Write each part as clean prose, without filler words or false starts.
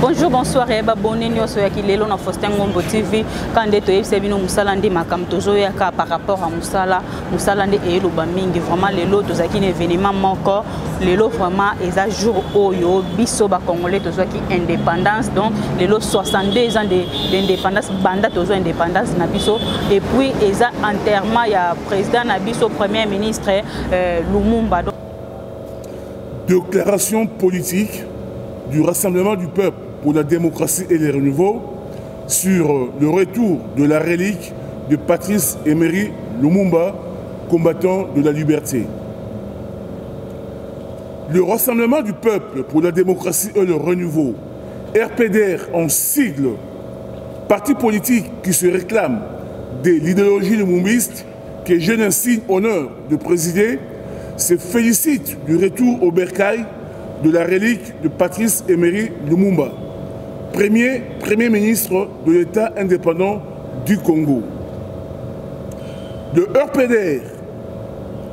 Bonjour, bonsoir et bonne nuit sur Yakilelo na Faustin Ngombo TV. Quand tu es sebino musalandi makam tozo yaka par rapport à musalandi et lo bamingi vraiment les lots tozaki un événement encore les lots vraiment eza jour oyo biso ba congolais tozo ki indépendance donc les lots 62 ans d'indépendance banda tozo indépendance na biso et puis eza enterrement ya président na biso premier ministre Lumumba. Déclaration politique du Rassemblement du peuple pour la démocratie et le renouveau sur le retour de la relique de Patrice Emery Lumumba, combattant de la liberté. Le Rassemblement du peuple pour la démocratie et le renouveau, RPDR en sigle, parti politique qui se réclame de l'idéologie lumumbiste que j'ai l'insigne honneur de présider, se félicite du retour au bercail de la relique de Patrice Emery Lumumba, premier ministre de l'État indépendant du Congo. Le RPDR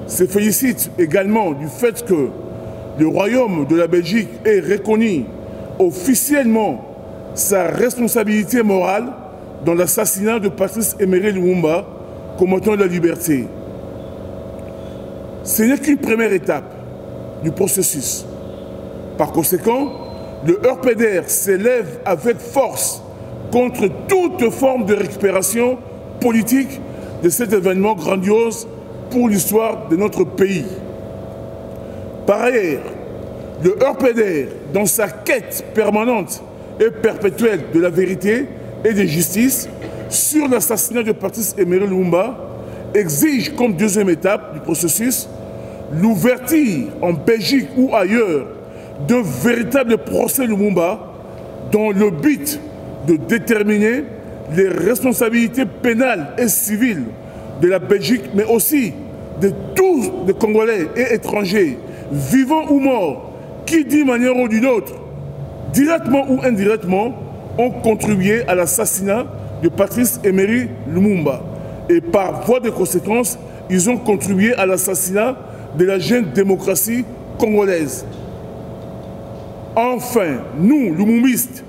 se félicite également du fait que le Royaume de la Belgique ait reconnu officiellement sa responsabilité morale dans l'assassinat de Patrice Emery Lumumba, combattant de la liberté. Ce n'est qu'une première étape du processus. Par conséquent, le RPDR s'élève avec force contre toute forme de récupération politique de cet événement grandiose pour l'histoire de notre pays. Par ailleurs, le RPDR, dans sa quête permanente et perpétuelle de la vérité et de justice sur l'assassinat de Patrice Emery Lumumba, exige comme deuxième étape du processus l'ouverture en Belgique ou ailleurs de véritables procès Lumumba dans le but de déterminer les responsabilités pénales et civiles de la Belgique, mais aussi de tous les Congolais et étrangers, vivants ou morts, qui d'une manière ou d'une autre, directement ou indirectement, ont contribué à l'assassinat de Patrice Emery Lumumba. Et par voie de conséquence, ils ont contribué à l'assassinat de la jeune démocratie congolaise. Enfin, nous, lumumbistes,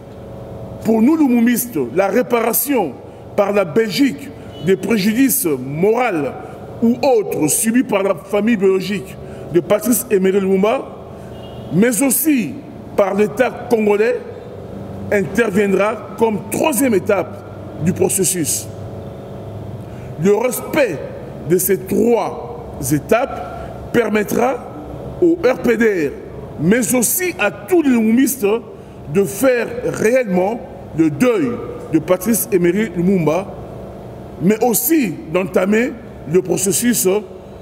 pour nous, lumumbistes, la réparation par la Belgique des préjudices moraux ou autres subis par la famille biologique de Patrice Emery Lumumba, mais aussi par l'État congolais, interviendra comme troisième étape du processus. Le respect de ces trois étapes permettra au RPDR, mais aussi à tous les lumumbistes, de faire réellement le deuil de Patrice Emery Lumumba, mais aussi d'entamer le processus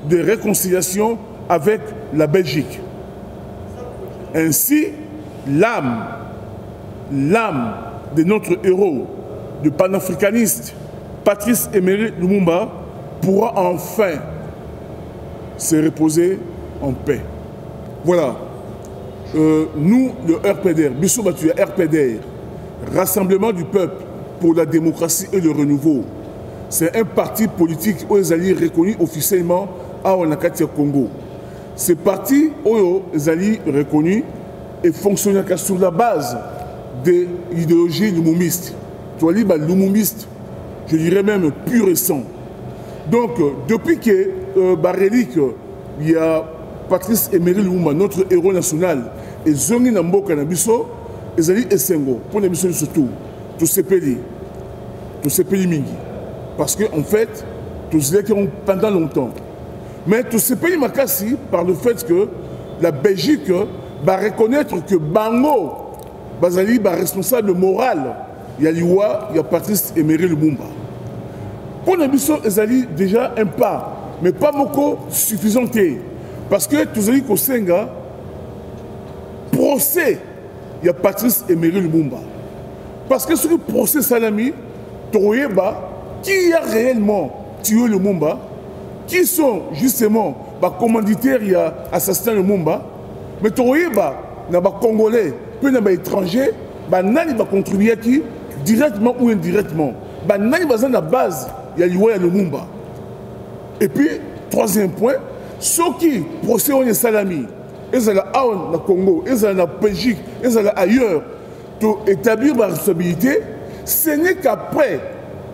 de réconciliation avec la Belgique. Ainsi, l'âme de notre héros, le panafricaniste Patrice Emery Lumumba, pourra enfin se reposer en paix. Voilà. Nous, le RPDR, Bissou Batu, RPDR, Rassemblement du peuple pour la démocratie et le renouveau, c'est un parti politique où les alliés reconnus officiellement à Onakatia Congo. Ce parti où les alliés reconnus et fonctionnent sur la base de l'idéologie lumumbiste. Tu vois, lumumbiste, je dirais même pur et sang. Donc, depuis que relique, il y a Patrice Emery Lumumba, notre héros national, et Zongi Namboka Nabiso, et Zali Essengo, pour les missions surtout, tout se peli mingi. Parce qu'en fait, tout se dit pendant longtemps. Mais tout se peli makasi par le fait que la Belgique va reconnaître que Bango, Bazali, est responsable moral, il y a l'Iwa, il y a Patrice Emery Lumumba. Pour les missions, Zali déjà un pas, mais pas beaucoup suffisant. Parce que tout ce qu'on sait, procès, il y a Patrice Emery Lumumba. Parce que sur le procès Salami, qui a réellement tué Lumumba, qui sont justement les commanditaires qui ont assassiné Lumumba, mais Toyeba, les Congolais, puis les étrangers, ils vont contribuer directement ou indirectement. Ils ont la base, il y a Lumumba. Et puis, troisième point, ceux qui procèdent au Salami, ils sont là au Congo, ils sont là en Belgique, ils sont là ailleurs. établir ma responsabilité, ce n'est qu'après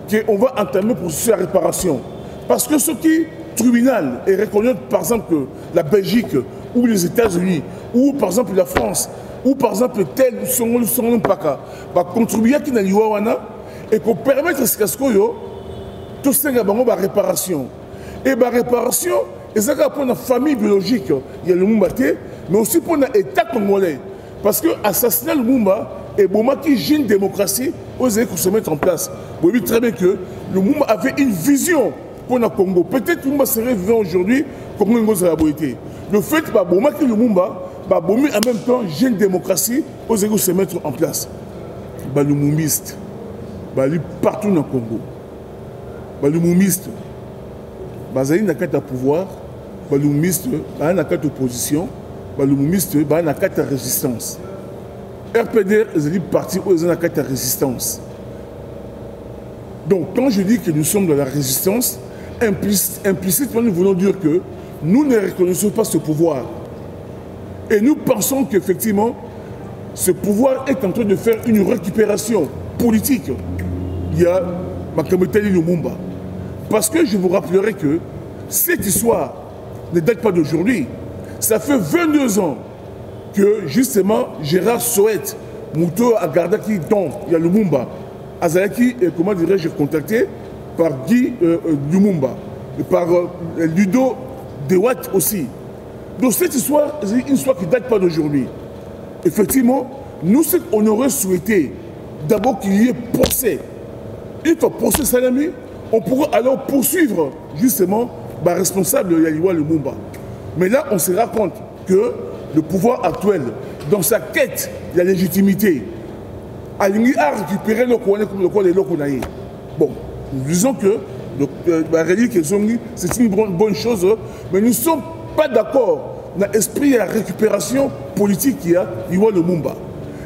qu'on va entamer le processus de réparation. Parce que ce qui tribunal est reconnu, par exemple, la Belgique ou les États-Unis, ou par exemple la France, ou par exemple tel son paka, va contribuer à la Liwana et qu'on permette à ce que tout ça la réparation. Et la réparation, c'est pour la famille biologique, il y a le Mumbaté, mais aussi pour l'État congolais. Parce que assassiner le Mumba et Boma qui gêne la démocratie, vous avez se mettre en place. Vous voyez très bien que le Mumba avait une vision pour le Congo. Peut-être que le Mumba serait vivant aujourd'hui comme une grosse réalité. Le fait que Boma qui le Mumba, Bomi en même temps gêne la démocratie, vous avez se mettre en place. Le Mumbiste, partout dans le Congo. Le Mumbiste, il y a un pouvoir, le Mumbiste, il y a une opposition. Le Mumbiste, il y a une résistance. RPDR est parti où il y a une résistance. Donc, quand je dis que nous sommes dans la résistance, implicitement, nous voulons dire que nous ne reconnaissons pas ce pouvoir. Et nous pensons qu'effectivement, ce pouvoir est en train de faire une récupération politique. Il y a Makametali Lumumba. Parce que je vous rappellerai que cette histoire ne date pas d'aujourd'hui. Ça fait 22 ans que justement Gérard Soet, Mouto Agardaki, dont il y a Lumumba, Azalaki, comment dirais-je, contacté par Guy Lumumba, et par Ludo Dewat aussi. Donc cette histoire, c'est une histoire qui ne date pas d'aujourd'hui. Effectivement, nous, ce qu'on aurait souhaité, d'abord qu'il y ait procès. Une fois procès Salami, on pourra alors poursuivre justement le responsable de Yaliwa Lumumba. Mais là, on se rend compte que le pouvoir actuel, dans sa quête de la légitimité, a récupéré le Kouane comme le Kouane et le Kounaï. Bon, nous disons que c'est une bonne chose, mais nous ne sommes pas d'accord dans l'esprit de la récupération politique qu'il y a Yaliwa Lumumba.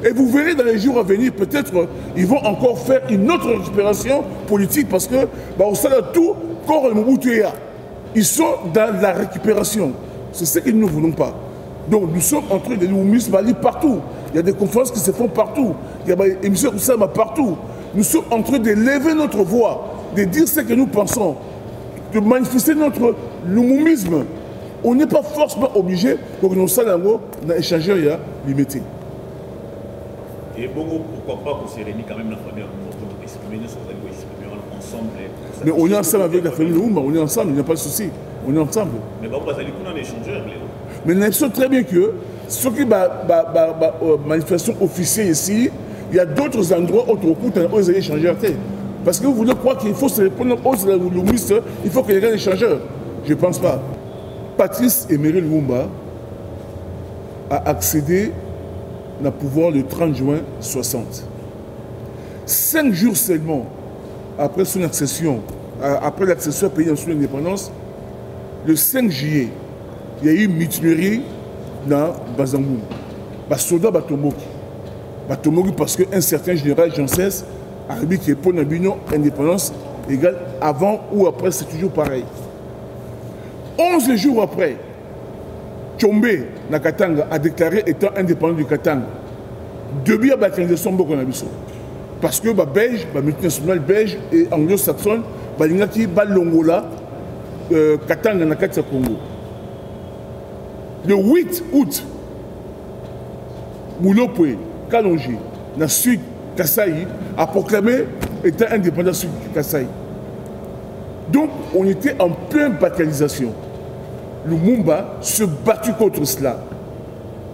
Et vous verrez dans les jours à venir, peut-être, ils vont encore faire une autre récupération politique parce que, au sein de tout, corps et Mobutuya, ils sont dans la récupération. C'est ce que nous ne voulons pas. Donc nous sommes en train de nous aller partout. Il y a des conférences qui se font partout. Il y a des émissions qui se font partout. Nous sommes en train de lever notre voix, de dire ce que nous pensons, de manifester notre lumumisme. On n'est pas forcément obligé pour que nous soyons dans l'échangeur et limité. Et bon, pourquoi pas qu'on se réunisse quand même la famille pour exprimer ensemble. Mais on est ensemble avec la famille de Oumba, on est ensemble, il n'y a pas de souci. On est ensemble. Mais bon, vous allez qu'on en échangeur, mais nous savons très bien que ce qui est manifestation officielle ici, il y a d'autres endroits où on peut échanger. Parce que vous voulez croire qu'il faut se répondre aux lumuistes, il faut qu'il y ait un échangeur. Je ne pense pas. Patrice Emery Lumumba a accédé au pouvoir le 30 juin 60. 5 jours seulement après son accession, après l'accession à pays en son indépendance, le 5 juillet, il y a eu une mutinerie dans Bazangou. Les soldats Batomoki. Batomoki parce qu'un certain général Janssens a dit que pour l'Union indépendance égale avant ou après, c'est toujours pareil. 11 jours après, Tchombe Nakatanga a déclaré étant indépendant du Katanga. Depuis la colonisation Bokonabiso. Parce que les Belges, les multinationales belges et anglo-saxons, ils ont l'Ongola, Katanga na Katsa Congo. Le 8 août, Moulopoué, Kalonji, dans le sud Kasaï, a proclamé état indépendant sud Kasaï. Donc, on était en pleine bataillisation. Lumumba se battu contre cela.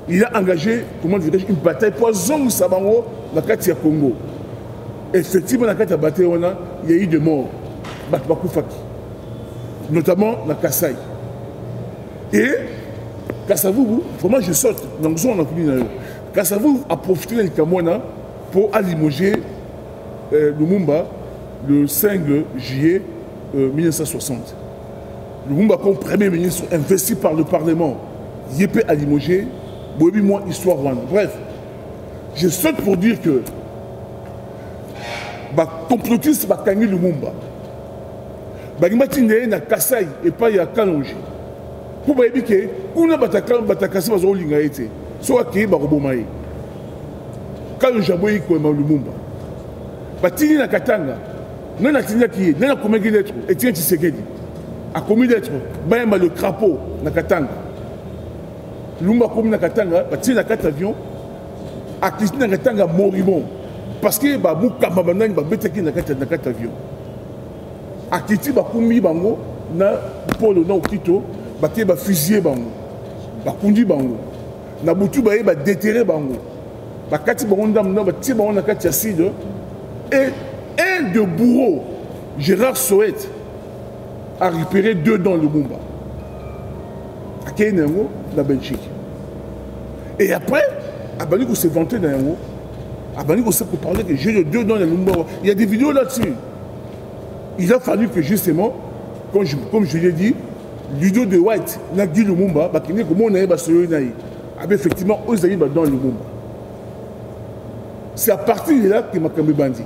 Il a engagé, comment dirais-je, une bataille pour Zong Sabango dans le Congo. Effectivement, dans la bataille, il y a eu des morts. Batbakoufaki. Notamment dans Kasaï. Et Kassavou, vraiment je saute dans le zone. Kassavou a profité de Kamwana pour limoger Lumumba le 5 juillet 1960. Lumumba, comme premier ministre investi par le Parlement, Yépé a limogé, Bobi moi histoire Rwanda. Bref, je saute pour dire que complotiste va gagner Lumumba. Bagmatine na Kasaï et pas ya Kalonji. Pour dire que on a batakasi bazo linga été. Soit qui ba robomaï. quand le jabou est comme Lumumba. Batini na Katanga, non a tini qui non a commis d'être, et tiens Tshisekedi a commis d'être, ben le crapaud na Katanga. Lumumba commis na Katanga, batini na 4 avions, a Christine na Katanga moribond, parce que ba mouka babandani ba betaki na 4 avions. A Kiti ba commis bango na polo na Okito, baté ba fusillé bango, ba conduit bango, na butu ba déterré bango. Bakati Baronda Mna, Bati Baronda Katiaside, et un de bourreau, Gérard Soet, a récupéré 2 dents de Lumumba. À Kenengo, la Belgique. Et après, Abani s'est vanté dans Yango, Abani s'est parlé que j'ai 2 dents de Lumumba. Il y a des vidéos là-dessus. Il a fallu que justement, comme je l'ai dit, Ludo de White, n'a dit Lumumba, Bakine, comment on a eu effectivement, aux aïe dans Lumumba. C'est à partir de là que Makambe Bandi.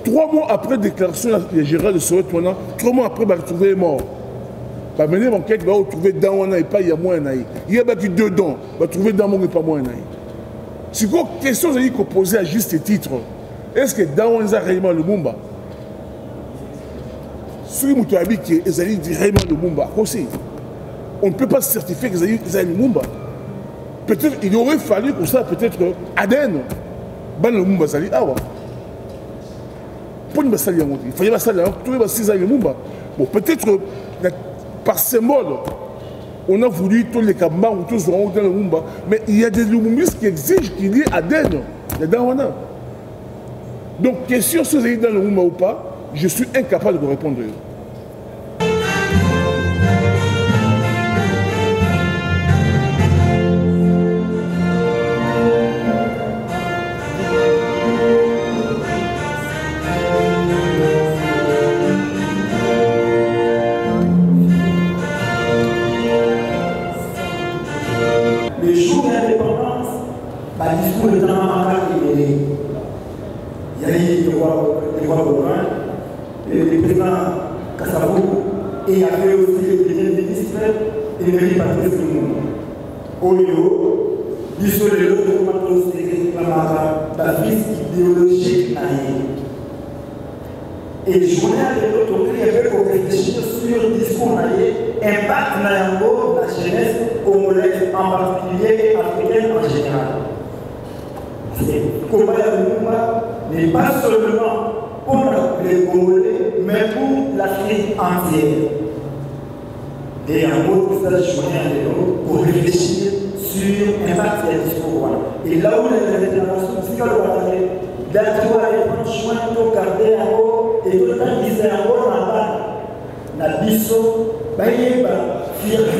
3 mois après la déclaration de Gérard de Soweto, 3 mois après, il va retrouver mort. Il va mener l'enquête, il va retrouver dans et pas il y a moins. Il y a 2 dents, il va trouver dans et pas moins. C'est quoi la question qu'on posait à juste titre? Est-ce que dans a réellement le Lumumba? Si vous avez dit qu'ils ont réellement le Lumumba, on ne peut pas certifier qu'ils ont le Lumumba. Peut-être il aurait fallu pour ça, peut-être Aden, ban le Lumumba Zali, ah ouais. Pour une salle, il fallait la salle, tout le monde 6 ans le Lumumba. Bon, peut-être par symbole, on a voulu tous les Kamba ou tous dans le Lumumba, mais il y a des Lumumbistes qui exigent qu'il y ait Aden, là-dedans on a. Donc, question si vous êtes dans le Lumumba ou pas, je suis incapable de vous répondre. Le président Kassabou et il y avait aussi le premier ministre Emery Patrice Lumumba. Oyo, l'histoire de l'autre la vie idéologique. Et je voulais aller l'autre côté, il y avait pour réfléchir sur le discours impact Nayango, la jeunesse congolaise en particulier, africaine en général. Comment Lumumba n'est pas seulement pour les Congolais, mais pour l'Afrique entière. Et en gros, tout ça, je voulais pour réfléchir sur l'impact des discours. Et là où les déclarations, c'est que le d'être prendre soin de garder en haut et tout le temps disait en haut dans la biso, fierté,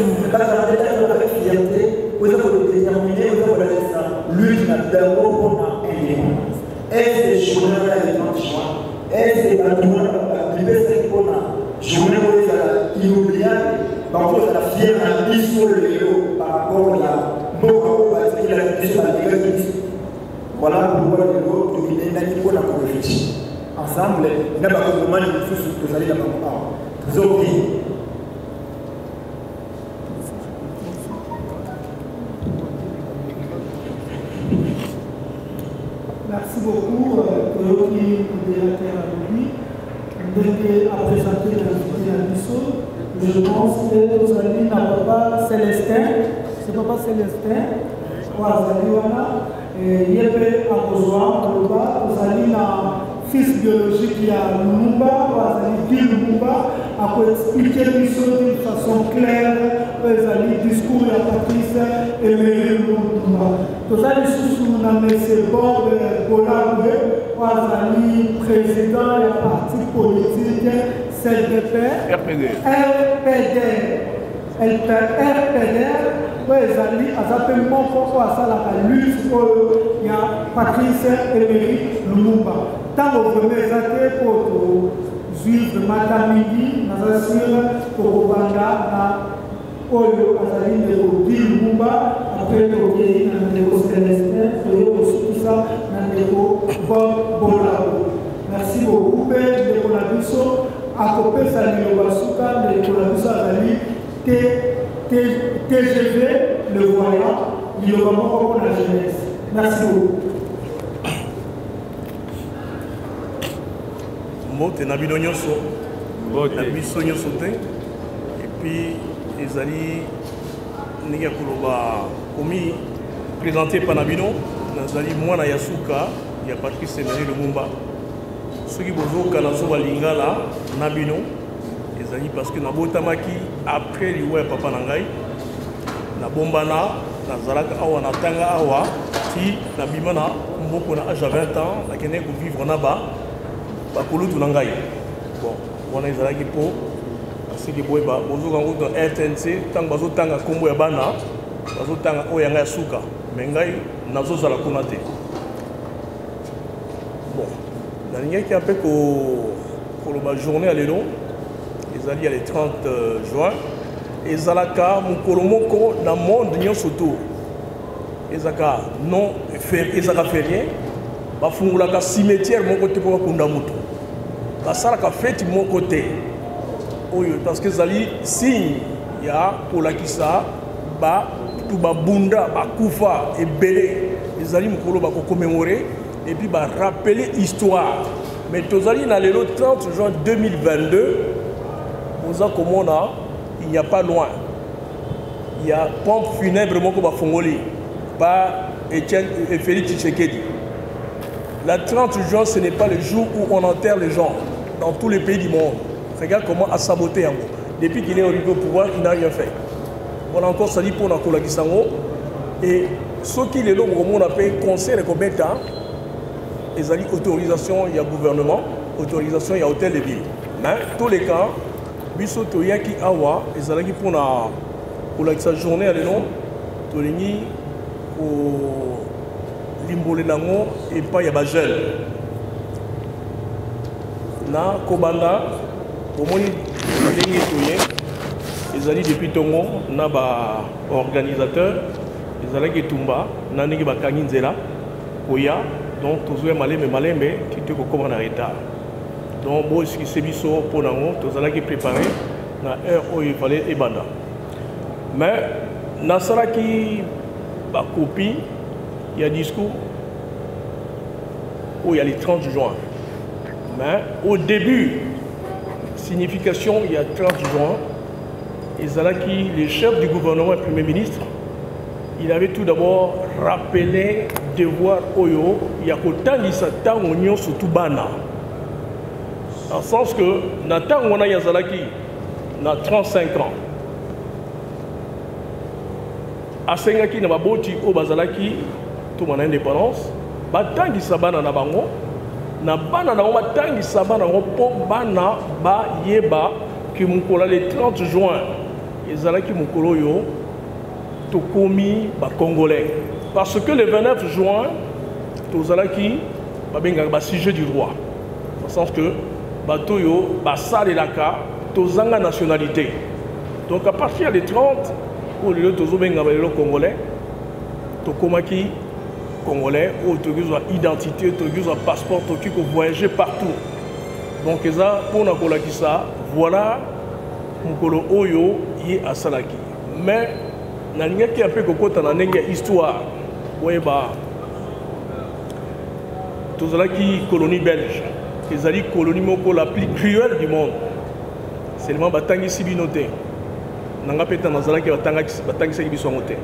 avec fierté, vous avez déterminé, vous avez ça, lui qui n'a d'abord pour l'indépendance. Est-ce que je voulais aller le 30 juin? Est-ce que la liberté pour la journée inoubliable, par rapport à la fière à biso le par rapport à la mort à la question de la légalité? Voilà pourquoi le groupe dominé n'a pas la réfléchir. Ensemble, il n'y a pas de moment de tout ce que vous allez dans mon part. Vous avez merci beaucoup pour qui modérateur avec lui. Nous avons présenté la mission. Je pense que vous allez dans papa Célestin. C'est papa Célestin. Il y avait un besoin, vous allez dans fils biologique, il y a Lumumba, vous allez dire Lumumba, après expliquer les choses d'une façon claire, vous allez discours à Patrice et Lumumba. Tout ça, les choses que nous avons mis, c'est Bob Bolaboué, vous allez président de la parti politique, CDP, RPDR, ezali azapeli moko asalaka lutte oyo ya Patrice Emery Lumumba. Ntango vraimen eza te po tozuivre mata mingi naza sire tokobanda na oyo azali ndeko di Lumumba apres tokei na ndeko Célestin toyo kosukisa na ndeko Bob Bolabo. Merci beaucoup mpe ndeko na biso akopesa liloba suka ndeko na biso azali TGV, le voyant, il y aura beaucoup pour la jeunesse. Merci beaucoup. mbote na bino nyonso na biso nyonso te et puis ezali ndenge ya koloba komi présenté pa na bino nazali mwana ya suka ya Patrice Emery Lumumba soki bozoka nazoba lingala na bino ezali parce que nabotamaki après liwa ya papa na ngai nabombana nazalaka awa natanga awa ti nabima na mboko na âge à 20 ans nakende kovivre na bakulutu na ngai bon wana ezalaki mpo asiki boyeba bozoka ngo dans RTNC ntango bazotanga nkombo ya bana bazotanga oyo ya ngai ya suka me ngai nazozala kuna te bon nalingaki mpe koloba journée ya lelo ezali ya le 30 juin ezalaka mokolo moko na monde nyonso to ezalaka non ezalaka férien bafungolaka cimetière moko te mpo bakunda moto basalaka feti moko te oyo parce que ezali signe ya kolakisa batu babunda bakufa ebele ezali mokolo bakokommémorer et puis barappeler histoire mais tozali na lelo 30 juin 2022 oza komona il n'y a pas loin il y a pompe funèbre moko bafongoli par Étienne et Félix Tshisekedi. La 30 juin, ce n'est pas le jour où on enterre les gens dans tous les pays du monde. Regarde comment a saboté Yango. Depuis qu'il est arrivé au pouvoir, il n'a rien fait. On a encore sali pour Nakola Kisango. Et ce qui est là, on a fait conseil de combien de temps. Ils ont dit autorisation, il y a gouvernement, autorisation, il y a hôtel de ville. Mais tous les cas, Biso Toyaki Awa, ils ont dit pour la journée à l'énon, Toligny, au Limbolé Nango et pas y a Bagel. Na Kobanda, au moins, ils ont dit depuis Tongo, na ba organisateur, ils ont dit Tumba, na negi ba Kanginzela, Oya, donc tous les malais mais qui te comment en retard. Donc moi ce qui c'est biso pour Nango, tous les qui préparé, na heure où il fallait Ebanda. Mais na Saraki ba copie, il y a un discours où il y a les 30 juin. Mais au début, signification, il y a 30 juin, Ezalaki, le chef du gouvernement et Premier ministre, il avait tout d'abord rappelé devoir Oyo, il y a autant de Satan Union surtout Bana. Dans le sens que, Nathan Wana Yazalaki, na 35 ans. Asengaki na baboti o bazalaki to mon indépendance batangi sabana na bango na bana na batangi sabana ngo po bana ba yeba ki mukola le 30 juin ezalaki mukolo yo to komi ba congolais parce que le 29 juin to zalaki ba benga ba sujet du roi dans le sens que bato yo ba salelaka to zanga nationalité donc à partir des 30 pour le Congolais, Tokomaki Congolais, où tu as identité, tu as passeport, tu as voyager partout. Donc, pour Nakola Kisa, voilà Mukolo Oyo y a Salaki. Mais, il y a un peu de histoire. Tous les colonie belge, les alliés colonie la plus cruelle du monde. C'est le Batangi Sibinoté. Nanga peta nazalaki batangaki biso ngo te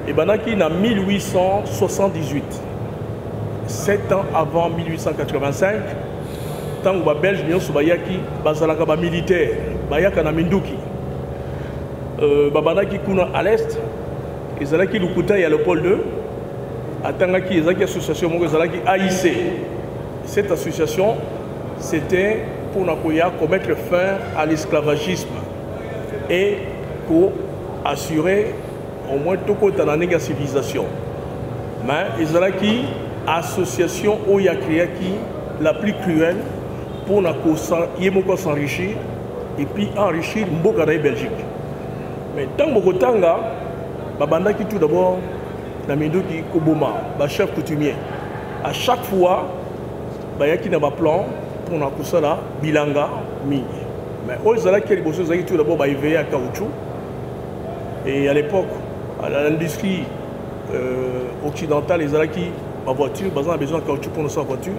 et banaki na 1878 7 ans avant 1885 tango ba belge nyonso bayaki bazalaka ba militaire bayaka na minduki babanaki kuna à l'est ezalaki lukuta ya Léopold II atangaki ezalaki association moko ezalaki AIC. Cette association c'était pour nakoya commettre fin à l'esclavagisme et pour assurer au moins tout côté dans la civilisation. Mais ils ont qui association où il y a créé qui la plus cruelle pour s'enrichir et puis enrichir Mboka de Belgique. Mais tant que Tanga, babanda qui tout d'abord la Mindoki Koboma, le chef coutumier. À chaque fois, il y a qui n'a pas plan pour la bilanga mi. Mais aux Alaki, les bosses tout d'abord éveillé à caoutchouc. Et à l'époque, à l'industrie occidentale, les Alaki, ma voiture, on a besoin de caoutchouc pour notre voiture.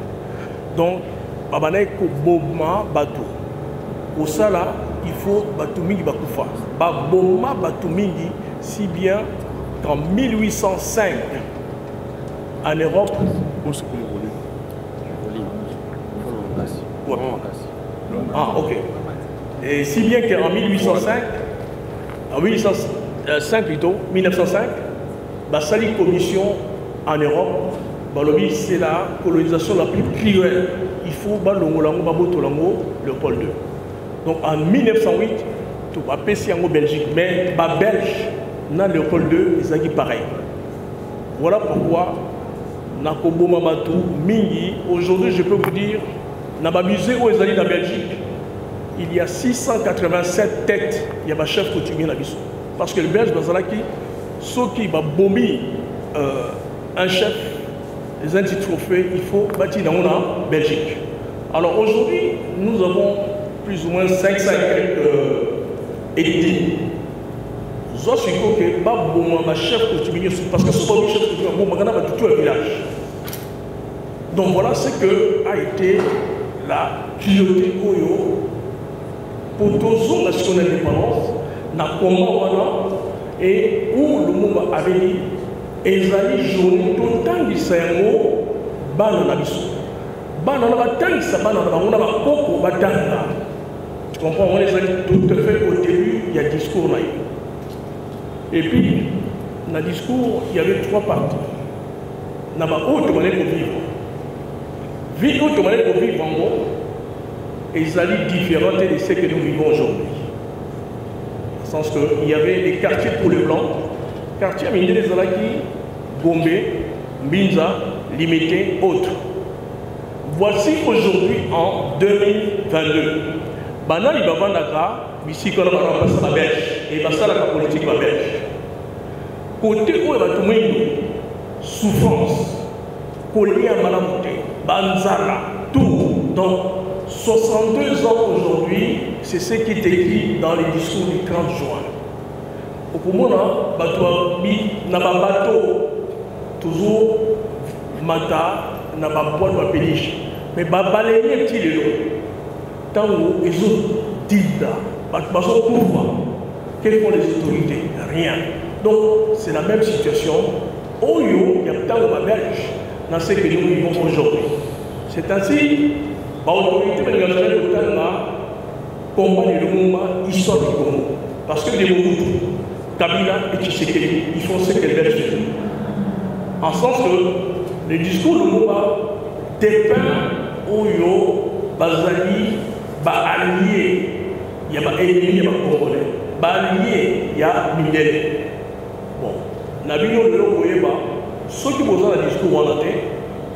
Donc, babanaye ko boma bato kosala il faut bato mingi bakufa baboma bato mingi si bien qu'en 1805 en Europe ah ok et si bien qu'en 1805 en 1805 plutôt 1905 basali commission en Europe balobi c'est la colonisation la plus cruelle il faut balongolango babotolango Léopold II. Donc en 1908 tout va passer en Belgique mais ba belge na Léopold II ils ont pareil. Voilà pourquoi na koboma batu mingi aujourd'hui je peux vous dire na ba musée où ils allaient en Belgique il y a 687 têtes il y a ba chef coutumier na biso parce que le belge bazalaki ceux qui va bomber un chef les anti-trophées, il faut bâtir dans la Belgique. Alors aujourd'hui, nous avons plus ou moins 500 édits. Je suis que ma chef coutumier, parce que ce n'est pas chef coutumier, c'est tout le village. Donc voilà ce que a été la cruauté pour tous la seconde indépendance, na comment et où le monde avait dit ezali journée total du sango bana na biso bana na batangisa bana na bango na bakoko batanga tu comprends on les a tout fait au début il y a discours là et puis dans le discours il y avait trois parties na ba autre manière pour vivre vie autre manière pour vivre en gros ezali différente de ce que nous vivons aujourd'hui dans le sens que il y avait des quartiers pour les blancs quartier Mindé des Alaki, Gombe, Mbinza, Limité, autres. Voici aujourd'hui en 2022. Bana li babandaka, ici qu'on a passé la belge et passé la politique la belge. Côté où il va tout souffrance, collier à Malamoute, Banzara, tout. Donc 62 ans aujourd'hui, c'est ce qui est écrit dans les discours du 30 juin. Pour moi, na bateau toujours mata na bapoil ma péniche mais balayer petit le tant où ils ont dit quelles font les autorités rien donc c'est la même situation au il y a tant de belge dans ce que nous vivons aujourd'hui c'est ainsi l'autorité internationale combat le mouvement histoire du Congo parce que les Mobutu Kabila et Tshisekedi, ils font ce qu'elles veulent faire. En sens que le discours de Mouba dépeint Oyo, Bazali, Allié, il y a ennemi, il y a Congolais, Allié, il y a Mindele. Bon, Nabino de l'Okoyeba, ceux qui posent le discours en athée,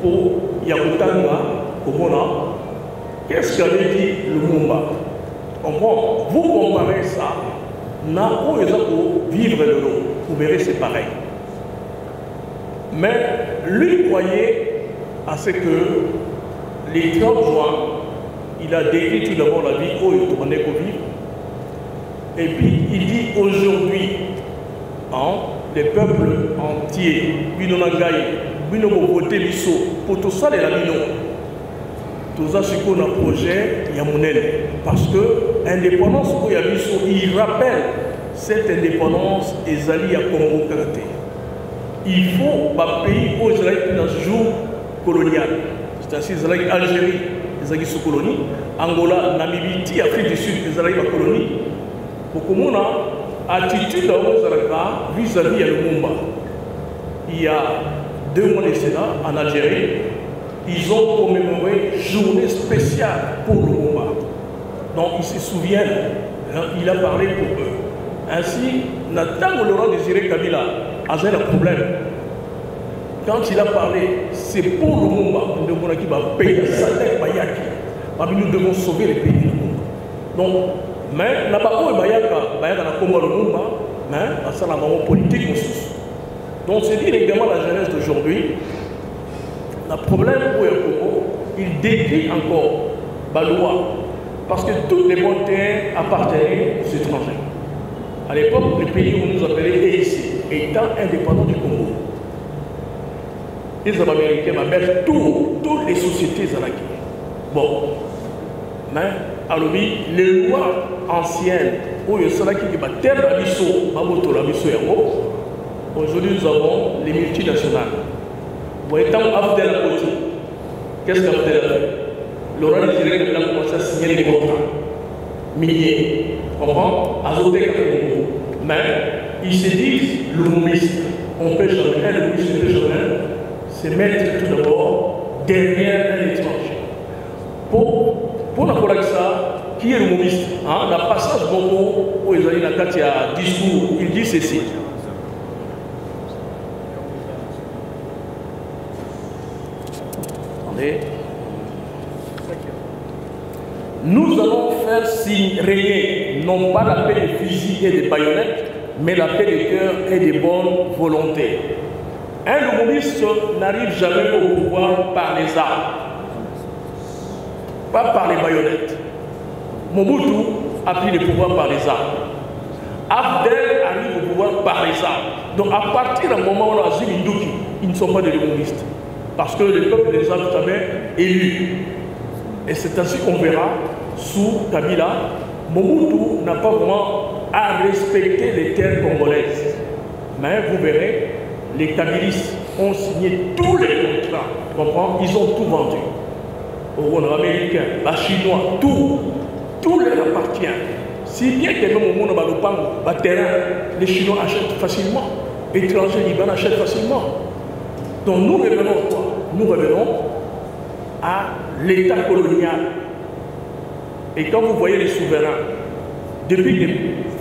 pour Yakutanga, Komona, qu'est-ce qu'avait dit le Mouba? Comprends? Vous comparez ça. Na où ils ont vivre le lot, vous verrez c'est pareil. Mais lui croyait à ce que les 30 juin, il a décrit tout d'abord la vie où il tournait pour vivre. Et puis il dit aujourd'hui, les peuples entiers, Binonangaï, Binoboboté Bisso, pour tout ça les Lamino, tout ça c'est qu'on a projet Yamounel. Parce que l'indépendance où il y a Bisso, il rappelle cette indépendance Ezali à Congo Karaté. Il faut un pays où Israël est dans ce jour colonial. C'est-à-dire Israël, Algérie, Israël sous colonie, Angola, Namibie, Afrique du Sud, Israël ma colonie. Pour que mon attitude vis-à-vis de Lumumba. Il y a 2 mois de Sénat en Algérie, ils ont commémoré une journée spéciale pour Lumumba. Donc ils se souviennent, il a parlé pour eux. Ainsi, Nathan Laurent Désiré Kabila a un problème. Quand il a parlé, c'est pour Lumumba qui va payer sa tête Bayaki. Nous devons sauver les pays du monde. Donc, mais n'a pas où Bayaka n'a pas Lumumba, mais ça n'a pas politique. Donc c'est dire également la jeunesse d'aujourd'hui. Le problème pour le Congo, il décrit encore la loi. Parce que tous les bons terrains appartenaient aux étrangers. À l'époque, le pays où nous appelait EIC, État indépendant du Congo. Les Américains m'appellent toutes les sociétés à la guerre. Bon. Mais, alors, les lois anciennes, où il y a cela qui est terre d'abisso, aujourd'hui nous avons les multinationales. Vous voyez, tant Abdel à côté, qu'est-ce qu'Abdel a fait? Laurent dirait qu'il a commencé à signer des contrats milliers, comprends? Azoté mais ils se disent, le mouviste, on peut jamais, le mouviste ne peut jamais se mettre tout d'abord derrière un étranger. Pour la ça, qui est le mouviste? Le passage beaucoup où ils ont eu la carte, il y a un discours, il dit ceci. Attendez. Nous allons faire régner non pas la paix des fusils et des baïonnettes, mais la paix des cœurs et des bonnes volontés. Un communiste n'arrive jamais au pouvoir par les armes, pas par les baïonnettes. Mobutu a pris le pouvoir par les armes. Abdel arrive au pouvoir par les armes. Donc à partir du moment où on a Azim Indouki, ils ne sont pas des communistes. Parce que le peuple les a tout à fait élus. Et c'est ainsi qu'on verra, sous Kabila, Mobutu n'a pas vraiment à respecter les terres congolaises. Mais vous verrez, les Kabilistes ont signé tous les contrats, comprends? Ils ont tout vendu. Aux Américains, aux Chinois, tout leur appartient. Si bien que même au monde de terrain, les Chinois achètent facilement, les étrangers libanais achètent facilement. Donc nous revenons à quoi? Nous revenons à l'État colonial. Et quand vous voyez les souverains, depuis que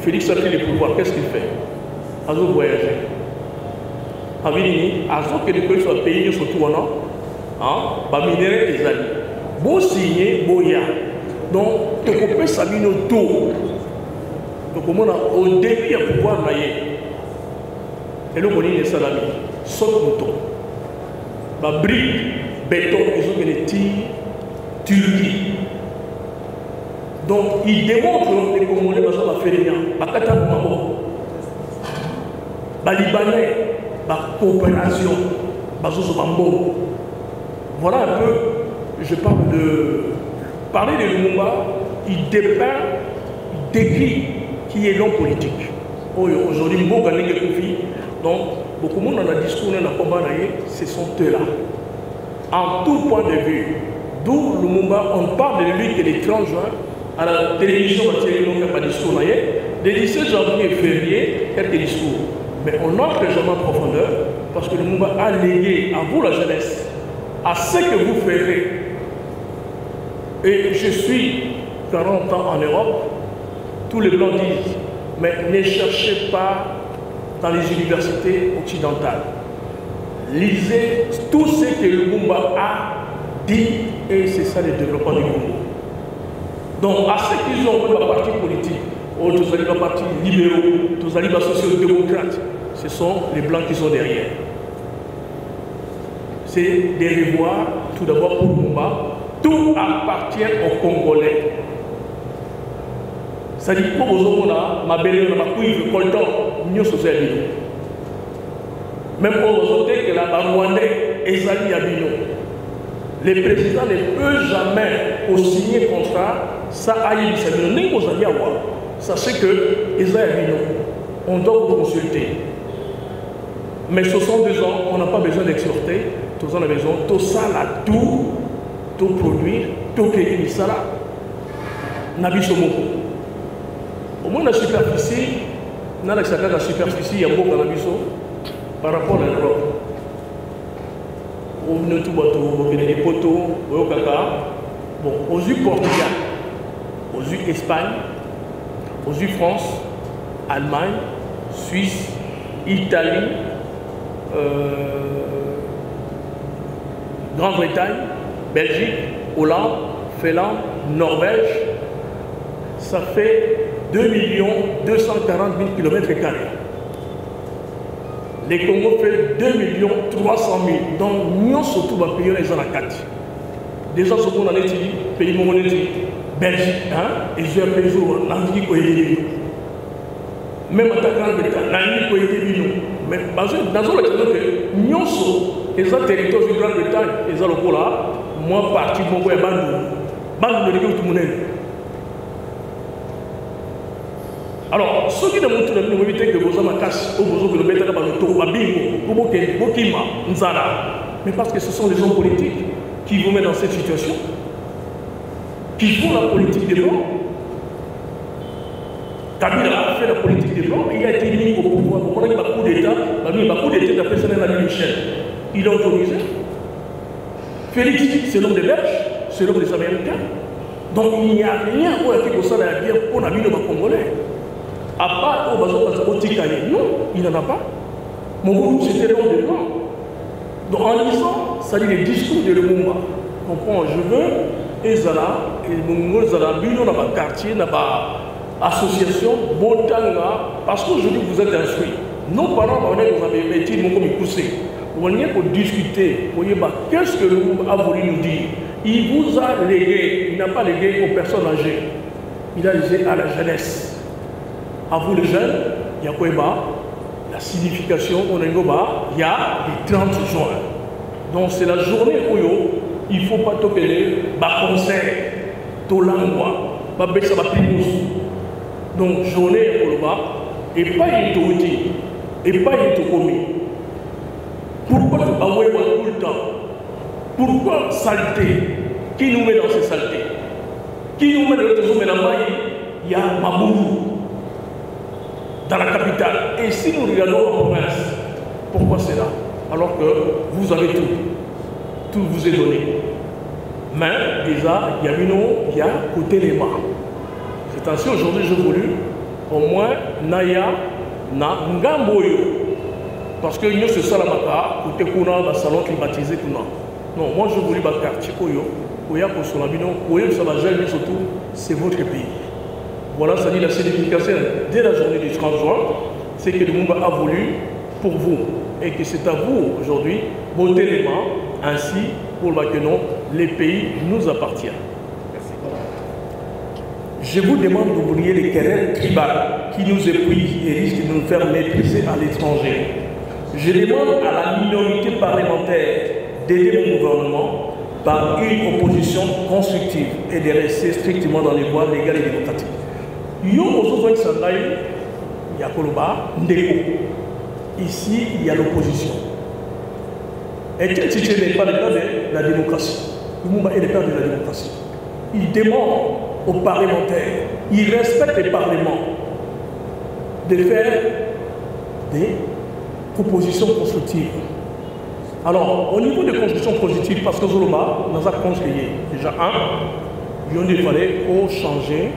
Félix a pris le pouvoir, qu'est-ce qu'il fait? Azo voyager. Avilini, Azo que les pays soient payés surtout en an, minéraux et alliés. Beau signer, beau ya. Donc, tu peux savoir nos tours. Donc, au début, il y a pouvoir mailler. Et le bonnet des salami, saute mouton. Brique, béton, ils ont des tirs, Turquie. Donc, ils démontrent que les Congolais ne sont pas fait rien. Bakata Mambo, Libanais, coopération, Bazozo Mambo. Voilà un peu, je parle de. Parler de Lumumba, il dépeint, il décrit qui est l'homme politique. Aujourd'hui, beaucoup de gens donc, beaucoup de monde dans le discours, dans le combat, ce sont eux-là. En tout point de vue, d'où Lumumba, on parle de lui que les 30 juin, à la télévision, on n'a pas de discours. Les 17 janvier et février, quelques discours. Mais on n'entre jamais en profondeur parce que Lumumba a légué à vous, la jeunesse, à ce que vous ferez. Et je suis 40 ans en Europe, tous les blancs disent, mais ne cherchez pas dans les universités occidentales. Lisez tout ce que Lumumba a dit et c'est ça le développement du Congo. Donc à ceux qui ont un parti politique, tous les partis libéraux, tous les sociaux-démocrates, ce sont les blancs qui sont derrière. C'est des revoirs, tout d'abord pour Lumumba. Tout appartient aux Congolais. C'est-à-dire que pour ma belle, ma cuivre, colton, nous sommes même pour vous que la Rwandais, Ezali Abino, le président ne peut jamais signer contrat, ça aille du sachez que Ezali Abino, on doit vous consulter. Mais 62 ans, on n'a pas besoin d'exhorter, tous en a besoin, tout ça là, tout produire, tout créer ça là, Nabiso Moko. Au moins la superficie, dans la superficie, il y a beaucoup de Nabiso par rapport à l'Europe. On a tout bateau, des poteaux, au Kaka. Bon, aux yeux Portugal, aux yeux Espagne, aux yeux France, Allemagne, Suisse, Italie, Grande-Bretagne, Belgique, Hollande, Finlande, Norvège, ça fait 2 240 000 km². Les Congo fait 2 300 000. Donc, nous surtout va payer les gens à 4. Déjà, ce qu'on a dit, pays mongolais, Belgique, et je vais payer l'Antique ou les même en tant que l'Antique ou les mais dans le cas que nous sommes les territoires de Grande-Bretagne, les Allocola, moi parti Congo et Bandou. bande de tout le monde. Alors, ceux qui ne montrent pas que vous avez un cash, ou vous avez un mais parce que ce sont les hommes politiques qui vous mettent dans cette situation, qui font la politique des Blancs. Kabila a fait la politique des Blancs, il a été mis au pouvoir. Vous comprenez qu'il y a beaucoup d'États, d'après ça, Michel. Il a autorisé. Félix, c'est l'homme des Belges, c'est l'homme des Américains. Donc il n'y a rien qui est ça la guerre pour la vie de Congolais. À part au non, il n'en a pas. Mon groupe, c'était l'homme des Blancs. Donc en lisant, ça dit les discours de Lumumba. Comprends, je veux, Ezala, et Mungo Ezala, Bino, dans ma quartier, dans ma association, Botanga, parce qu'aujourd'hui vous êtes instruits. Nos parents, vous avez métier, nous avons poussé. Vous venez pour discuter, vous voyez, qu'est-ce que Lumumba a voulu nous dire? Il vous a légué, il n'a pas légué aux personnes âgées, il a légué à la jeunesse. À vous les jeunes, il y a quoi? La signification, il y a les 30 juin. Donc c'est la journée où il ne faut pas toquer concert, tolangwa, babesa bapinous. Donc journée pour le bas, et pas une autorité, et pas une autonomie. Pourquoi tu as tout le temps? Pourquoi saleté? Qui nous met dans ces saletés? Qui nous met dans les zones? Il y a Maboulou dans la capitale. Et si nous regardons en province, pourquoi c'est là? Alors que vous avez tout. Tout vous est donné. Mais déjà, il y a côté les mains. C'est ainsi aujourd'hui, je voulu au moins Naya na Ngamboyo. Parce que nous, c'est ça la maca, côté qu'on a un salon climatisé. Non, moi je voulais un quartier Koyo, Koya pour son abino, Koyo, ça va jamais surtout, c'est votre pays. Voilà, ça dit la signification dès la journée du 30 juin, c'est que le monde a voulu pour vous et que c'est à vous aujourd'hui botter les mains ainsi pour que non, les pays nous appartiennent. Merci. Je vous demande d'oublier les querelles tribales qui nous épuisent et risquent de nous faire mépriser à l'étranger. Je demande à la minorité parlementaire d'aider mon gouvernement par une opposition constructive et de rester strictement dans les voies légales et démocratiques. Ici, il y a l'opposition. Et quel titre n'est pas le cas de la démocratie? Le Lumumba est le père de la démocratie. Il demande aux parlementaires, il respecte les parlements de faire des propositions constructives. Alors, au niveau des constructions positives, parce que Zoloba nous a conseillé déjà il fallait changer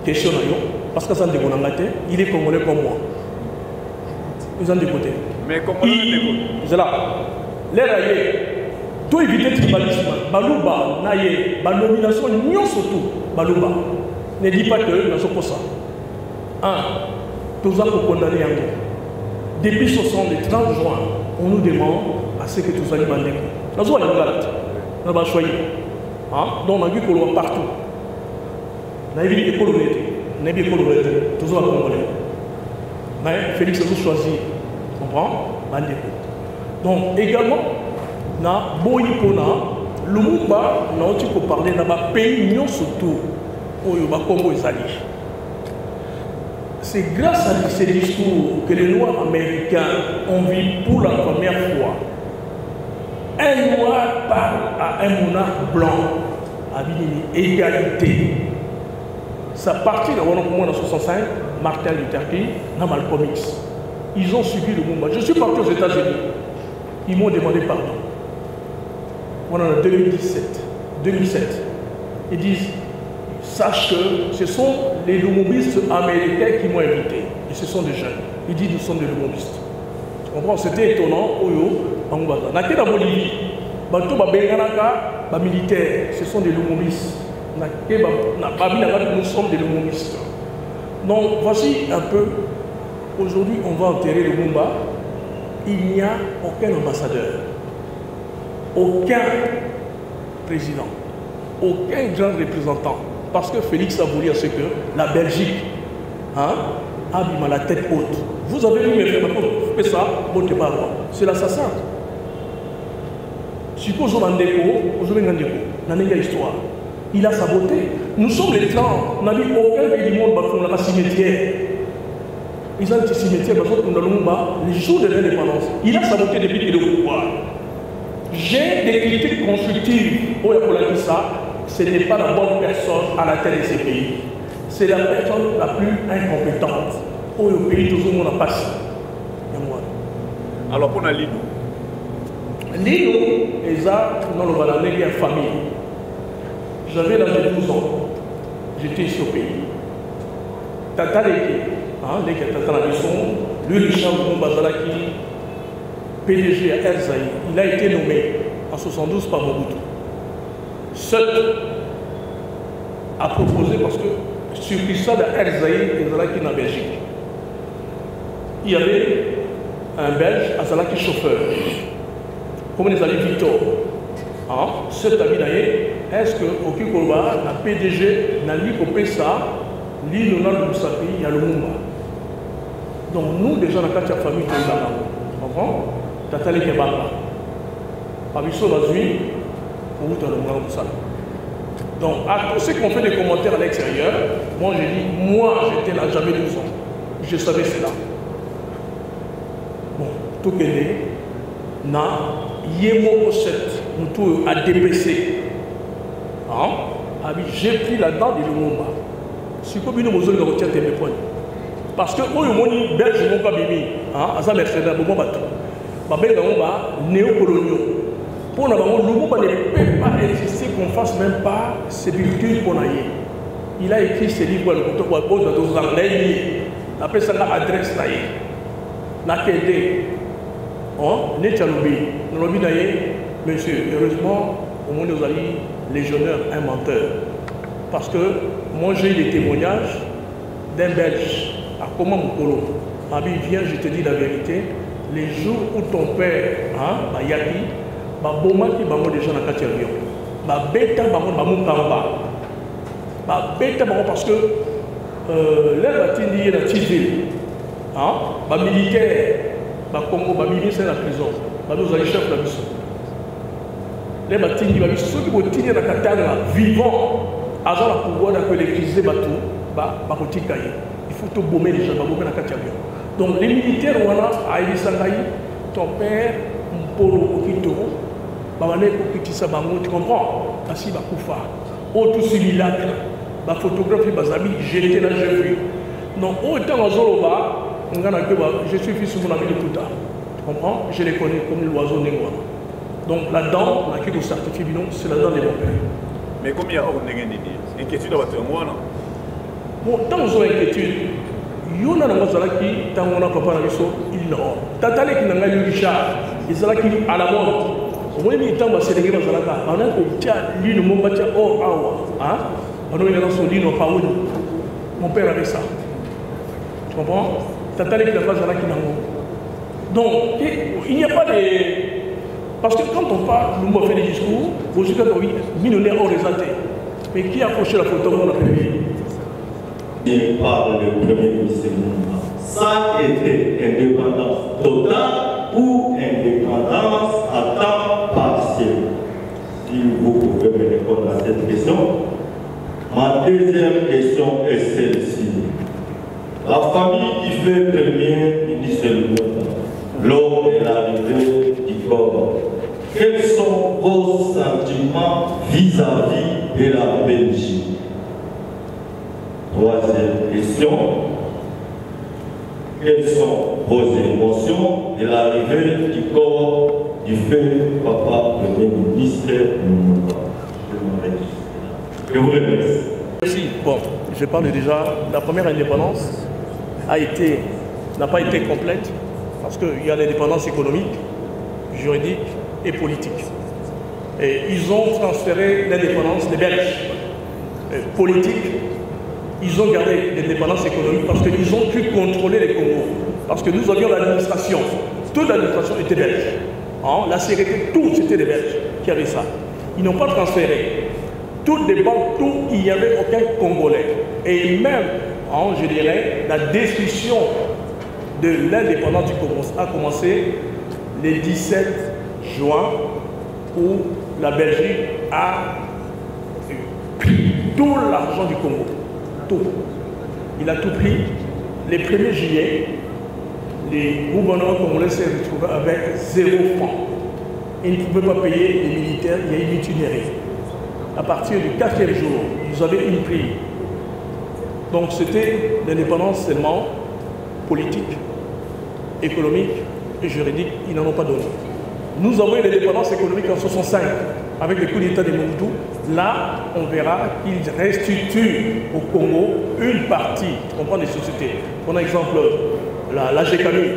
question, parce que ça il est congolais comme moi. Nous en décoté. Mais comment on c'est là. Les raillés, tout éviter le tribalisme. Balouba, Naye, la nomination, nous surtout. Balouba. Ne dis pas que nous sommes ça. Tous pour condamner un peu. Depuis ce sont les 30 juin, on nous demande à ce que tous allons demander. Nous sommes à la galette. Nous avons choisi. Donc on a vu qu'on le voit partout. Nous avons vu les colonités. Nous avons vu les colonités. Tous les Congolais. Mais Félix a choisi. Tu comprends? Donc également, na Boyipona, Lumumba, na aussi pour parler na ba pays surtout au Congo et Zali. C'est grâce à ces discours que les Noirs américains ont vu pour la première fois. Un Noir parle à un monarque blanc avec une égalité. Ça partit de 1965, Martin Luther King, dans Malcolm X. Ils ont suivi le mouvement. Je suis parti aux États-Unis. Ils m'ont demandé pardon. On en a 2017. Ils disent, sache que ce sont les lumumbistes américains qui m'ont invité. Et ce sont des jeunes. Ils disent, nous sommes des lumumbistes. Tu comprends? C'était étonnant. Dans la Bolivie, les militaires, ce sont des lumumbistes. Nous sommes des lumumbistes. Donc, voici un peu. Aujourd'hui, on va enterrer le Lumumba. Il n'y a aucun ambassadeur, aucun président, aucun grand représentant. Parce que Félix a voulu à ce que la Belgique a mis la tête haute. Vous avez vu mes frères, vous faites ça, c'est l'assassin. Suppose qu'on a un déco, on a une histoire. Il a saboté. Nous sommes les clans. On n'a vu aucun pays du monde qui a un cimetière. Ils ont un cimetière les jours de l'indépendance. Il a saboté depuis qu'il est au pouvoir. J'ai des critiques constructives. Ce n'est pas la bonne personne à la tête de ces pays. C'est la personne la plus incompétente. Au pays, tout le monde a passé. Alors, pour Lino, Lino, dans le Balané, il y a famille. J'avais l'âge de 12 ans. J'étais ici au pays. Tata Leke, Tata Labisson, lui, Richard Bazalaki, PDG à Erzaï, il a été nommé en 72 par Mobutu. Seul a proposé parce que sur l'histoire d'Erzaï, Azalaki en Belgique, il y avait un Belge, Azalaki chauffeur, comme les amis Victor. Cet ami d'ailleurs, est-ce que au Kikoba, la PDG n'a pas coupé ça, l'île de Moussapi, il y a le Mumba. Donc nous, déjà, dans la famille, tu es là. Tu comprends? Tu as les kebabs. Parmi ceux la nuit, pour vous, tu as le Mumba. Donc, à tous ceux qui ont fait des commentaires à l'extérieur, moi, j'ai dit, moi, j'étais là, j'avais 12 ans. Je savais cela. Bon, tout que les, na, yémo 7, nous à DPC. J'ai pris la dent de Lumumba. Si comme nous avons retient tes points. Parce que quand on est belge, on va bien. À ça, mercenaire, on va tout. Babel, on va néocoloniaux. Pour nous, Lumumba ne peut pas exister qu'on fasse même pas sépulture pour naïe. Il a écrit ses livres, le côté quoi, dans un anglais. Après ça, l'adresse naïe. La qualité. Né Tchalobi. Nous l'avons dit, monsieur, heureusement, au moins nous avons légionnaire, inventeur. Parce que moi j'ai eu des témoignages d'un Belge à comment Moukolo. Il vient, je te dis la vérité, les jours où ton père, Yaki, Boma qui va déjà dans la catégorie. Beta Bamou Beta parce que l'air bâti la petite ville. Militaire, Congo, ministre de la prison, nous allons chef de la mission. Les bâtiments qui ceux qui vont tenir la katana vivant, avant la pouvoir d'électriser bateau, il faut tout bomber les gens, bomber la katana. Donc les militaires voilà à Elisangay, ton père, Mpolo Okito, Babane Kokitisa Bango, tu comprends? Asi Bakoufa, Otu Similak, la photographie Bazami, j'étais là, j'ai vu. Donc autant en Zoloba, je suis fils de mon ami de Pouta. Tu comprends? Je les connais comme l'oiseau Négoa. Donc là-dedans, on a quelque chose certifié, c'est là-dedans des bons pères. Mais combien il y a une inquiétude à votre moi? Bon, tant qu'on a une inquiétude, il y a un qui, tant qu'on a papa, il l'a. Tatale qui n'a pas eu Richard, il s'est qui à la mode. Au moins, il y a un c'est les gars, on a un tia, l'île, mon batia, oh, ah, on a un son l'île, mon père avait ça. Tu comprends? Tatale qui n'a pas eu donc, il n'y a pas de. Parce que quand on parle, nous on fait des discours, vous êtes millionnaire hors des athées. Mais qui a approché la photo dans la pays? Il parle de premier ministre Lumumba. Ça était indépendance totale ou indépendance à temps partiel? Si vous pouvez me répondre à cette question. Ma deuxième question est celle-ci. La famille qui fait premier ministre Lumumba, lors de l'arrivée du corps, quels sont vos sentiments vis-à-vis de la Belgique? Troisième question. Quelles sont vos émotions de l'arrivée du corps du feu papa Premier ministre Lumumba? Je vous remercie. Merci. Bon, je parle déjà. La première indépendance n'a pas été complète parce qu'il y a l'indépendance économique, juridique et politique. Et ils ont transféré l'indépendance des Belges. Politique, ils ont gardé l'indépendance économique parce qu'ils ont pu contrôler les Congos. Parce que nous avions l'administration. Toute l'administration était belge. La sécurité, tout, c'était des Belges qui avaient ça. Ils n'ont pas transféré. Toutes les banques, tout, il n'y avait aucun Congolais. Et même, je dirais, la destruction de l'indépendance du Congo a commencé le 17 juin où la Belgique a tout l'argent du Congo. Tout. Il a tout pris. Les 1er juillet, les gouvernements congolais s'est retrouvés avec 0 francs. Ils ne pouvaient pas payer les militaires, il y a eu une mutinerie. À partir du 4e jour, ils avaient une prime. Donc c'était l'indépendance seulement politique, économique et juridique, ils n'en ont pas donné. Nous avons eu l'indépendance économique en 1965 avec le coup d'État de Mobutu. Là, on verra qu'ils restituent au Congo une partie, tu comprends, des sociétés. Prenons exemple la GECAMI,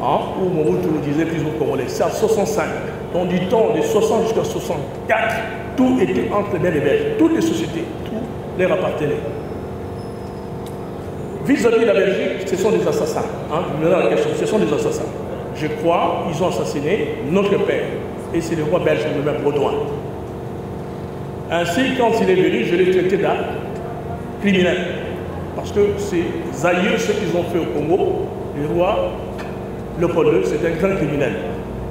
hein, où Mobutu nous disait plus aux Congolais. C'est en 1965. Donc du temps de 60 jusqu'à 64, tout était entre les mains des Belges. Toutes les sociétés, tout leur appartenait. Vis-à-vis de la Belgique, ce sont des assassins. Hein, la question, ce sont des assassins. Je crois qu'ils ont assassiné notre père. Et c'est le roi belge, le même Baudouin. Ainsi, quand il est venu, je l'ai traité d'acte criminel. Parce que c'est aïeux ce qu'ils ont fait au Congo. Le roi Léopold II, c'est un grand criminel.